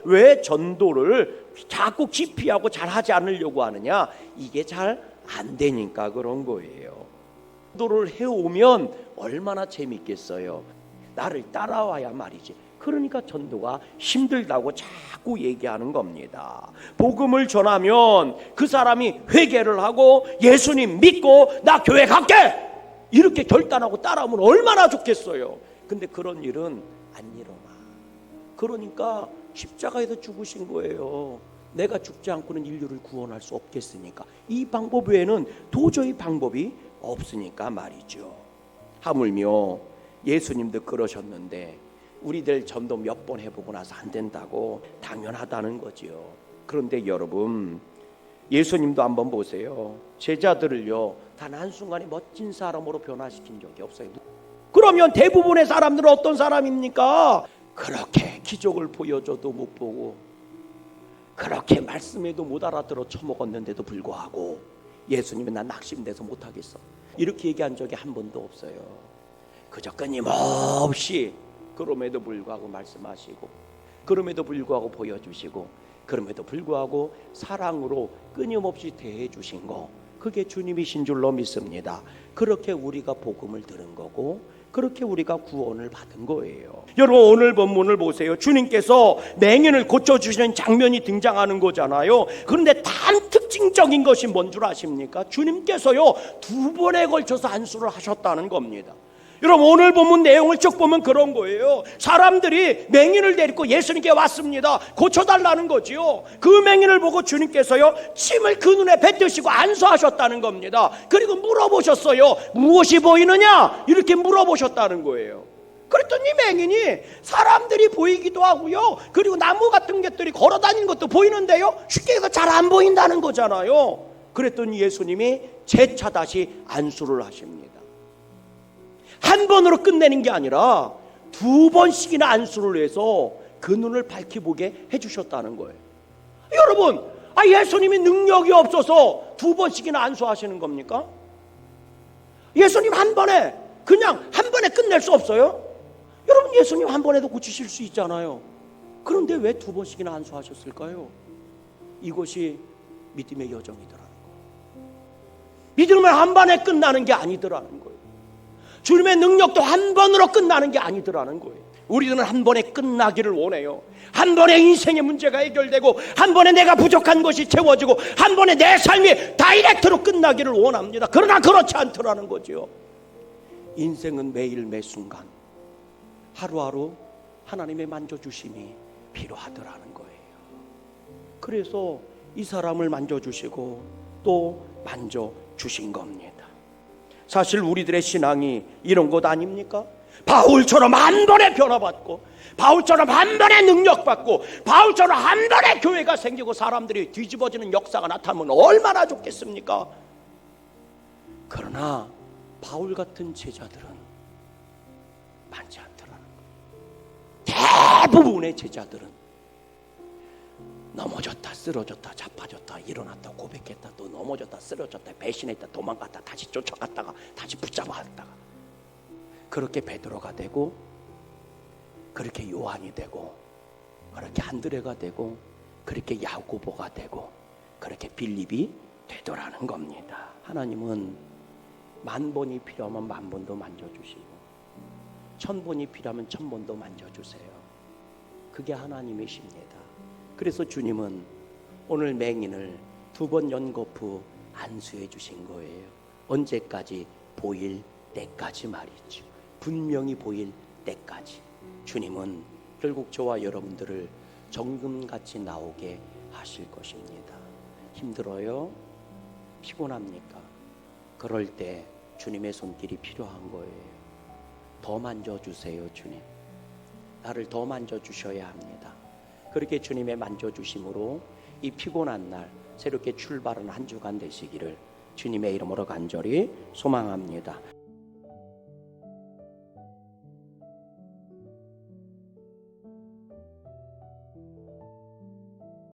왜 전도를 자꾸 기피하고 잘하지 않으려고 하느냐? 이게 잘 안 되니까 그런 거예요. 전도를 해오면 얼마나 재밌겠어요. 나를 따라와야 말이지. 그러니까 전도가 힘들다고 자꾸 얘기하는 겁니다. 복음을 전하면 그 사람이 회개를 하고 예수님 믿고 나 교회 갈게 이렇게 결단하고 따라오면 얼마나 좋겠어요. 근데 그런 일은 안 일어나. 그러니까 십자가에서 죽으신 거예요. 내가 죽지 않고는 인류를 구원할 수 없겠으니까. 이 방법 외에는 도저히 방법이 없으니까 말이죠. 하물며 예수님도 그러셨는데 우리들 전도 몇 번 해보고 나서 안 된다고 당연하다는 거지요. 그런데 여러분, 예수님도 한번 보세요. 제자들을요 단 한순간에 멋진 사람으로 변화시킨 적이 없어요. 그러면 대부분의 사람들은 어떤 사람입니까? 그렇게 기적을 보여줘도 못 보고 그렇게 말씀해도 못 알아들어 처먹었는데도 불구하고 예수님은 난 낙심돼서 못하겠어 이렇게 얘기한 적이 한 번도 없어요. 그저 끊임없이 그럼에도 불구하고 말씀하시고 그럼에도 불구하고 보여주시고 그럼에도 불구하고 사랑으로 끊임없이 대해주신 거, 그게 주님이신 줄로 믿습니다. 그렇게 우리가 복음을 들은 거고 그렇게 우리가 구원을 받은 거예요. 여러분, 오늘 본문을 보세요. 주님께서 맹인을 고쳐주시는 장면이 등장하는 거잖아요. 그런데 단 특징적인 것이 뭔 줄 아십니까? 주님께서요 2번에 걸쳐서 안수를 하셨다는 겁니다. 여러분, 오늘 본문 내용을 쭉 보면 그런 거예요. 사람들이 맹인을 데리고 예수님께 왔습니다. 고쳐달라는 거지요. 그 맹인을 보고 주님께서요 침을 그 눈에 뱉으시고 안수하셨다는 겁니다. 그리고 물어보셨어요. 무엇이 보이느냐? 이렇게 물어보셨다는 거예요. 그랬더니 맹인이 사람들이 보이기도 하고요, 그리고 나무 같은 것들이 걸어다니는 것도 보이는데요, 쉽게 해서 잘 안 보인다는 거잖아요. 그랬더니 예수님이 재차 다시 안수를 하십니다. 한 번으로 끝내는 게 아니라 2번씩이나 안수를 해서 그 눈을 밝히 보게 해주셨다는 거예요. 여러분, 예수님이 능력이 없어서 2번씩이나 안수하시는 겁니까? 예수님 한 번에, 그냥 한 번에 끝낼 수 없어요? 여러분, 예수님 한 번에도 고치실 수 있잖아요. 그런데 왜 2번씩이나 안수하셨을까요? 이것이 믿음의 여정이더라는 거예요. 믿음은 한 번에 끝나는 게 아니더라는 거예요. 주님의 능력도 한 번으로 끝나는 게 아니더라는 거예요. 우리들은 한 번에 끝나기를 원해요. 한 번에 인생의 문제가 해결되고 한 번에 내가 부족한 것이 채워지고 한 번에 내 삶이 다이렉트로 끝나기를 원합니다. 그러나 그렇지 않더라는 거죠. 인생은 매일 매순간 하루하루 하나님의 만져주심이 필요하더라는 거예요. 그래서 이 사람을 만져주시고 또 만져주신 겁니다. 사실 우리들의 신앙이 이런 것 아닙니까? 바울처럼 한 번에 변화받고 바울처럼 한 번에 능력받고 바울처럼 한 번에 교회가 생기고 사람들이 뒤집어지는 역사가 나타나면 얼마나 좋겠습니까? 그러나 바울 같은 제자들은 많지 않더라는 거예요. 대부분의 제자들은 넘어졌다 쓰러졌다 자빠졌다 일어났다 고백했다 또 넘어졌다 쓰러졌다 배신했다 도망갔다 다시 쫓아갔다가 다시 붙잡았다가 그렇게 베드로가 되고 그렇게 요한이 되고 그렇게 안드레가 되고 그렇게 야고보가 되고 그렇게 빌립이 되더라는 겁니다. 하나님은 10,000번이 필요하면 10,000번도 만져주시고 1,000번이 필요하면 1,000번도 만져주세요. 그게 하나님이십니다. 그래서 주님은 오늘 맹인을 2번 연거푸 안수해 주신 거예요. 언제까지? 보일 때까지 말이죠. 분명히 보일 때까지. 주님은 결국 저와 여러분들을 정금같이 나오게 하실 것입니다. 힘들어요? 피곤합니까? 그럴 때 주님의 손길이 필요한 거예요. 더 만져주세요. 주님, 나를 더 만져주셔야 합니다. 그렇게 주님의 만져주심으로 이 피곤한 날 새롭게 출발하는 한 주간 되시기를 주님의 이름으로 간절히 소망합니다.